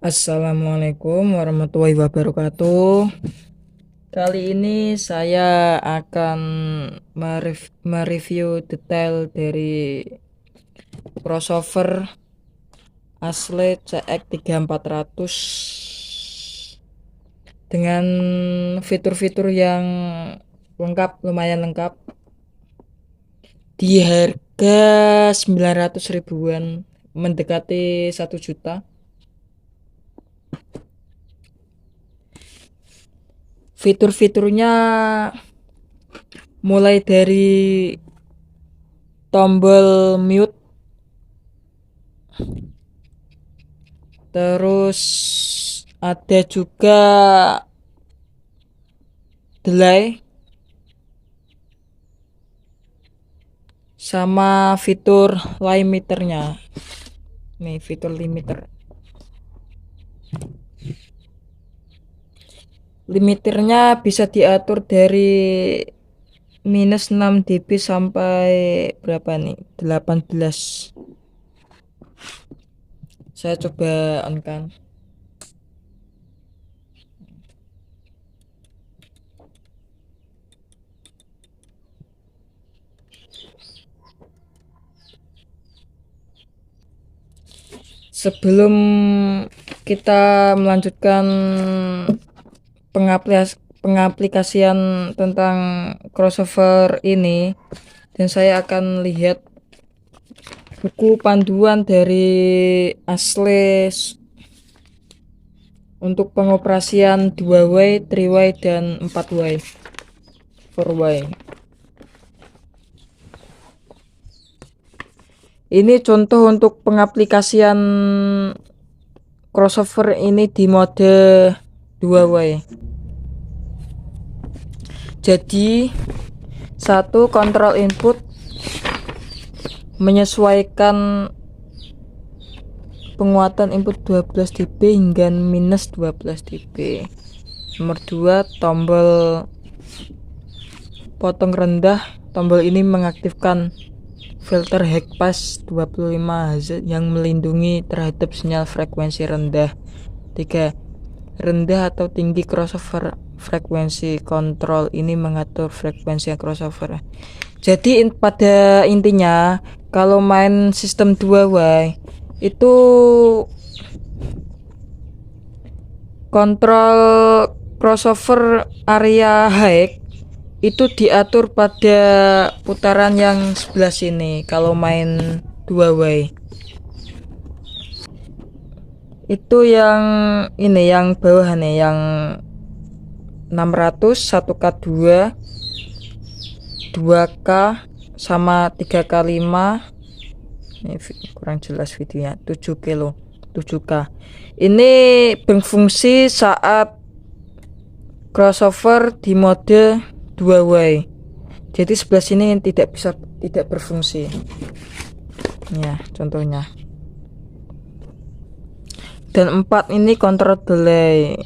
Assalamualaikum warahmatullahi wabarakatuh. Kali ini saya akan mereview detail dari crossover Asle CX3400 dengan fitur-fitur yang lengkap, lumayan lengkap, di harga 900 ribuan, mendekati 1 juta. Fitur-fiturnya mulai dari tombol mute, terus ada juga delay, sama fitur limiternya. Nih fitur limiter. Limiternya bisa diatur dari minus 6 dB sampai berapa nih? 18. Saya coba on kan. Sebelum kita melanjutkan pengaplikasian tentang crossover ini, dan saya akan lihat buku panduan dari Asle untuk pengoperasian 2way, 3way, dan 4way, 4way. Ini contoh untuk pengaplikasian crossover ini di mode 2way. Jadi satu, kontrol input menyesuaikan penguatan input 12 dB hingga minus 12 dB. Nomor 2, tombol potong rendah. Tombol ini mengaktifkan filter high pass 25 Hz yang melindungi terhadap sinyal frekuensi rendah. 3, rendah atau tinggi crossover frekuensi. Kontrol ini mengatur frekuensi crossover. Jadi pada intinya kalau main sistem 2way itu kontrol crossover area high itu diatur pada putaran yang sebelah sini. Kalau main 2way itu yang ini, yang bawah nih, yang 600, 1K2, 2K sama 3K5. Ini kurang jelas videonya. 7 kilo 7K. Ini berfungsi saat crossover di mode 2way. Jadi sebelah sini tidak berfungsi. Ya, contohnya. Dan 4 ini kontrol delay.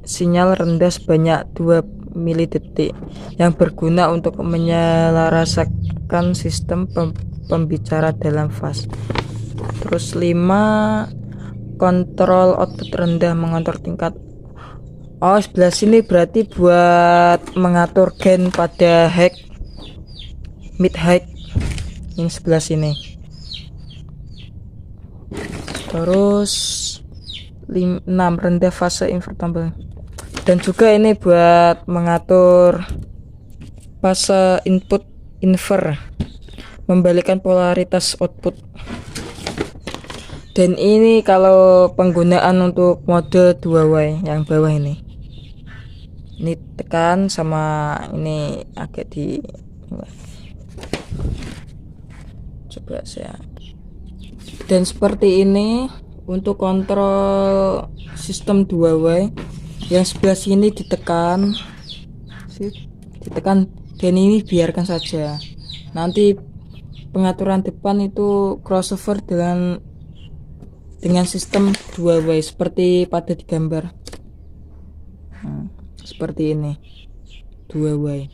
Sinyal rendah sebanyak 2 milidetik yang berguna untuk menyelarasakan sistem pembicara dalam fase. Terus 5, kontrol output rendah, mengontrol tingkat. Oh, sebelah sini berarti buat mengatur gain pada high, mid high. Yang sebelah sini. Terus 6, rendah fase invertible. Dan juga ini buat mengatur fase input inver, membalikan polaritas output. Dan ini kalau penggunaan untuk mode 2way yang bawah ini tekan sama ini agak di coba saya. Dan seperti ini untuk kontrol sistem 2way. Yang sebelah sini ditekan, dan ini biarkan saja. Nanti pengaturan depan itu crossover dengan sistem 2way seperti pada di gambar. Seperti ini 2way.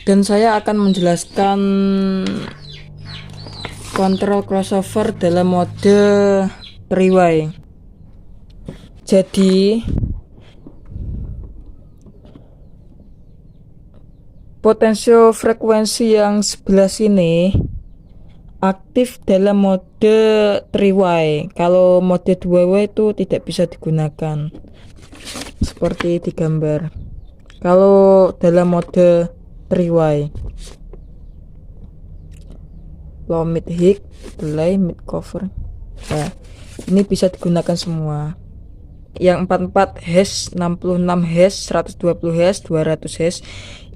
Dan saya akan menjelaskan kontrol crossover dalam mode 3-way. Jadi potensio frekuensi yang sebelah sini aktif dalam mode 3-way. Kalau mode 2-way itu tidak bisa digunakan, seperti di gambar. Kalau dalam mode 3-way, low, mid, high, delay, mid, cover, nah, ini bisa digunakan semua. Yang 44 Hz, 66 Hz, 120 Hz, 200 Hz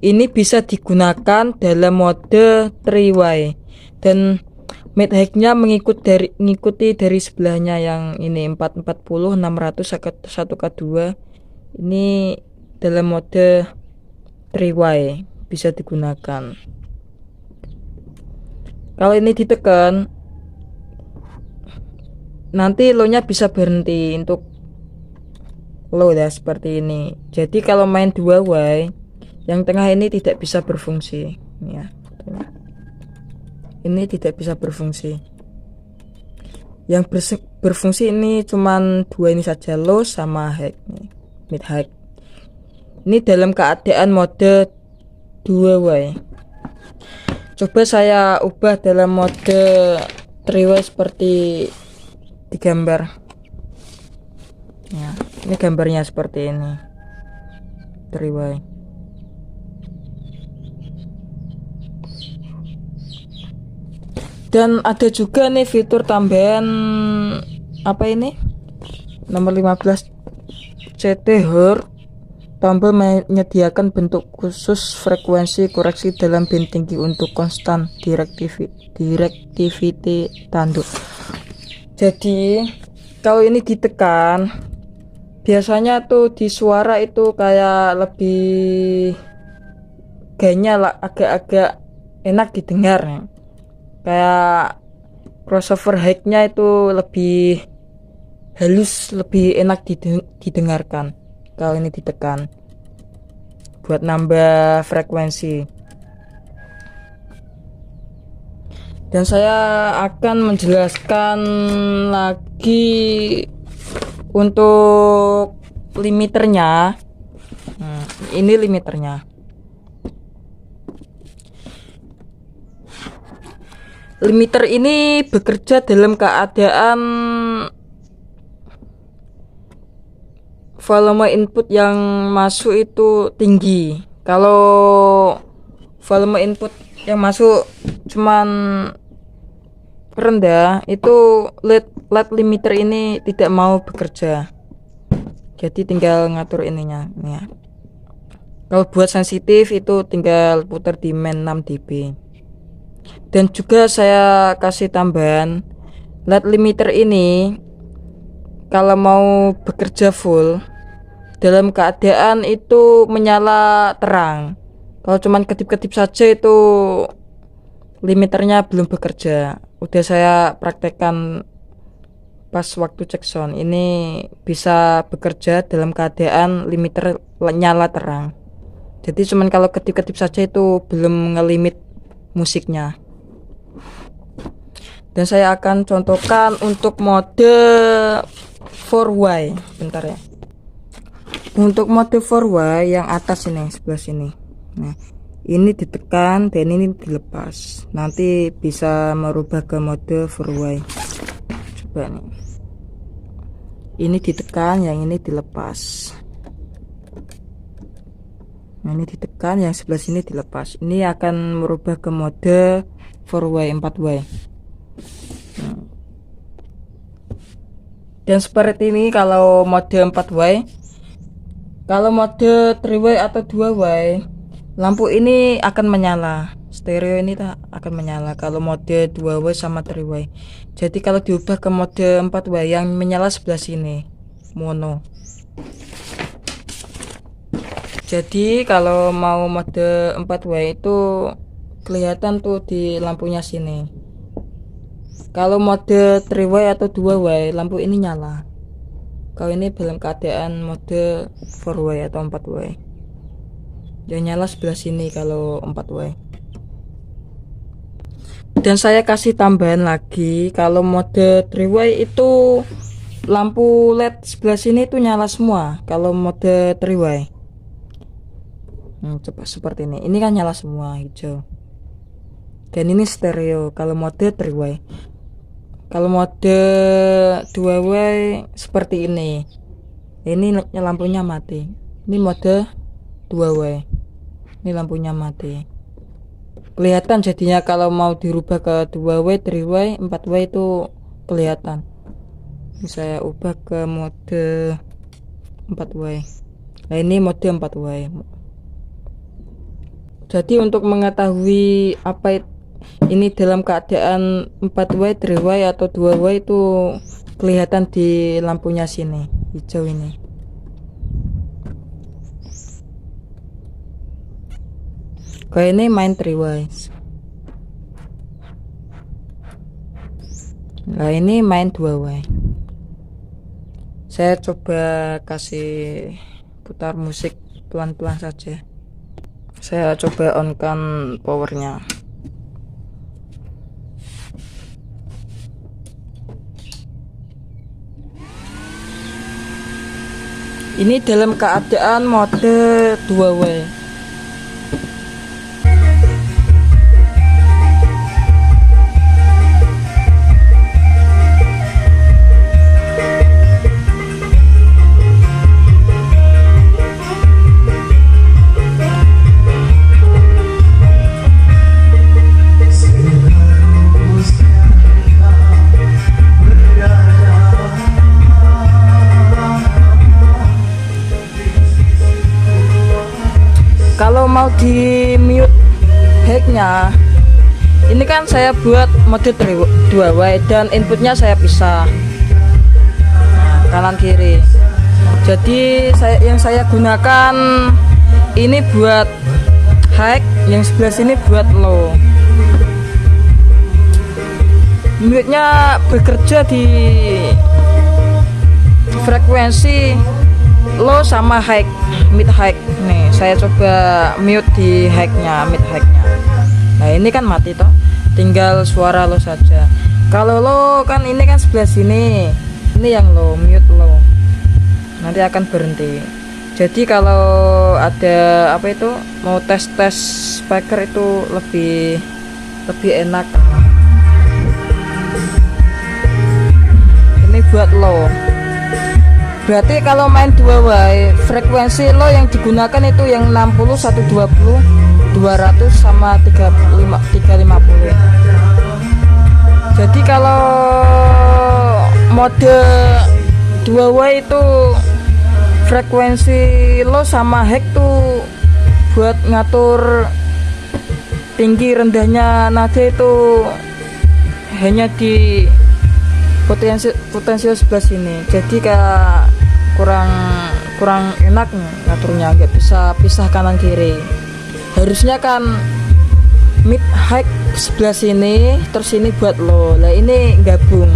ini bisa digunakan dalam mode 3-way. Dan mid high-nya mengikuti dari sebelahnya yang ini 440, 600, 1K2. Ini dalam mode 3-way bisa digunakan. Kalau ini ditekan, nanti low-nya bisa berhenti untuk low ya, seperti ini. Jadi kalau main 2-way, yang tengah ini tidak bisa berfungsi ya. Ini tidak bisa berfungsi. Yang berfungsi ini cuman dua ini saja, low sama high, mid high. Ini dalam keadaan mode 2-way. Coba saya ubah dalam mode 3-way seperti di gambar. Ya, ini gambarnya seperti ini. 3-way. Dan ada juga nih fitur tambahan apa ini? Nomor 15 CT Hur. Tombol menyediakan bentuk khusus frekuensi koreksi dalam band tinggi untuk konstan directivity tanduk. Jadi kalau ini ditekan, biasanya tuh di suara itu kayak lebih gainnya agak-agak enak didengar ya. Kayak crossover high-nya itu lebih halus, lebih enak didengarkan kalau ini ditekan buat nambah frekuensi. Dan saya akan menjelaskan lagi untuk limiternya. Ini limiternya. Limiter ini bekerja dalam keadaan volume input yang masuk itu tinggi. Kalau volume input yang masuk cuman rendah, itu LED limiter ini tidak mau bekerja. Jadi tinggal ngatur ininya ya. Kalau buat sensitif itu tinggal putar di main 6 dB. Dan juga saya kasih tambahan, LED limiter ini kalau mau bekerja full dalam keadaan itu menyala terang. Kalau cuman kedip-kedip saja itu limiternya belum bekerja. Udah saya praktekkan pas waktu cek sound. Ini bisa bekerja dalam keadaan limiter nyala terang. Jadi cuman kalau kedip-kedip saja itu belum ngelimit musiknya. Dan saya akan contohkan untuk mode 4-way. Bentar ya. Untuk mode 4-way yang atas ini, sebelah sini. Nah, ini ditekan dan ini dilepas. Nanti bisa merubah ke mode 4-way. Coba nih. Ini ditekan, yang ini dilepas. Nah, ini ditekan, yang sebelah sini dilepas. Ini akan merubah ke mode 4-way, 4-way. Dan seperti ini kalau mode 4-way. Kalau mode 3-way atau 2-way, lampu ini akan menyala. Stereo ini akan menyala kalau mode 2-way sama 3-way. Jadi kalau diubah ke mode 4-way, yang menyala sebelah sini, mono. Jadi kalau mau mode 4-way itu kelihatan tuh di lampunya sini. Kalau mode 3-way atau 2-way, lampu ini nyala. Kalau ini dalam keadaan mode 4-way atau 4-way, dia nyala sebelah sini kalau 4-way. Dan saya kasih tambahan lagi, kalau mode 3-way itu lampu LED sebelah sini itu nyala semua kalau mode 3-way. Coba seperti ini kan nyala semua hijau. Dan ini stereo kalau mode 3-way. Kalau mode 2-way seperti ini lampunya mati. Ini mode 2-way, ini lampunya mati. Kelihatan jadinya kalau mau dirubah ke 2-way, 3-way, 4-way itu kelihatan. Ini saya ubah ke mode 4-way. Nah ini mode 4-way. Jadi untuk mengetahui apa ini dalam keadaan 4-way, 3-way atau 2-way itu kelihatan di lampunya sini, hijau ini. Kayak ini main 3-way. Nah ini main 2-way. Saya coba kasih putar musik pelan-pelan saja. Saya coba on kan powernya. Ini dalam keadaan mode 2-way. Kalau mau di mute hacknya, ini kan saya buat mode 2-way dan inputnya saya pisah, kanan kiri. Jadi yang saya gunakan ini buat high, yang sebelah sini buat low. Mute-nya bekerja di frekuensi low sama high, mid high. Nih saya coba mute di high-nya, mid high-nya. Nah ini kan mati toh, tinggal suara low saja. Kalau low kan ini kan sebelah sini, ini yang low, mute low, nanti akan berhenti. Jadi kalau ada apa itu mau tes speaker itu lebih enak. Ini buat low. Berarti kalau main 2-way, frekuensi lo yang digunakan itu yang 60, 120, 200 sama 350. Jadi kalau mode 2-way itu frekuensi lo sama high tuh buat ngatur tinggi rendahnya nada itu hanya di potensial sebelah sini. Jadi kayak kurang enak ngaturnya, nggak bisa pisah kanan kiri. Harusnya kan mid high sebelah sini, terus ini buat low. Nah ini gabung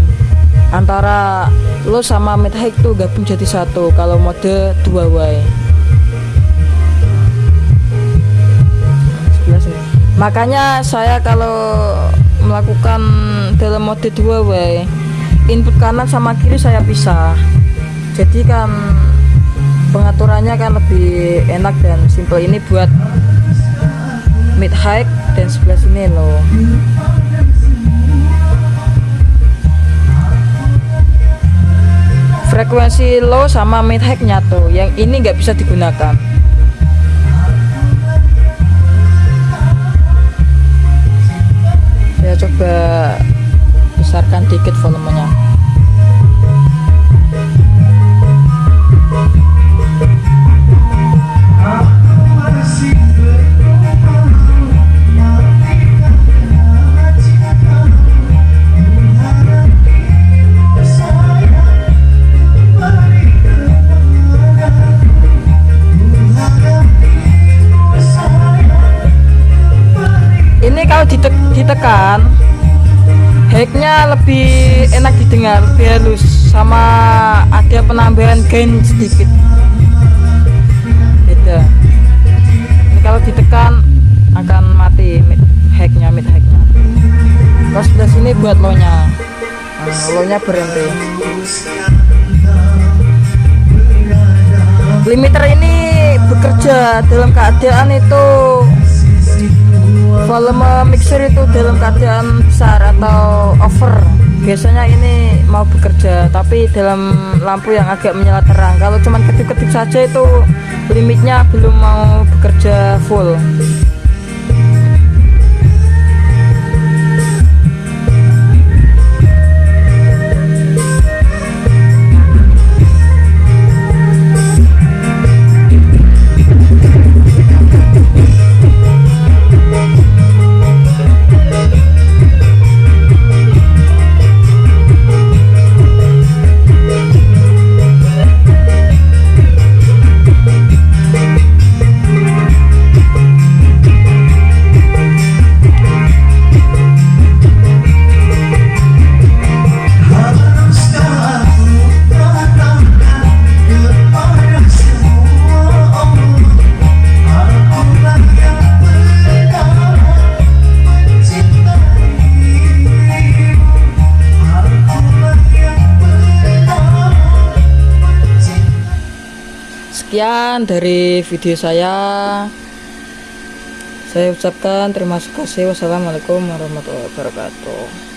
antara low sama mid high tuh gabung jadi satu kalau mode 2-way. Sebelah sini. Makanya saya kalau melakukan dalam mode 2-way, input kanan sama kiri saya pisah. Jadi kan pengaturannya kan lebih enak dan simple. Ini buat mid high dan sebelah sini low. Frekuensi low sama mid high nyatu, yang ini nggak bisa digunakan. Saya coba besarkan dikit volumenya. Ini kalau ditekan high-nya lebih enak didengar, lebih halus, sama ada penambahan gain sedikit. Beda. Ini kalau ditekan akan mati mid high-nya. Kalau sebelah sini buat low-nya. Low-nya berhenti. Limiter ini bekerja dalam keadaan itu volume mixer itu dalam keadaan besar atau over. Biasanya ini mau bekerja, tapi dalam lampu yang agak menyala terang. Kalau cuman kedip-kedip saja itu limitnya belum mau bekerja full. Sekian dari video saya ucapkan terima kasih. Wassalamualaikum warahmatullahi wabarakatuh.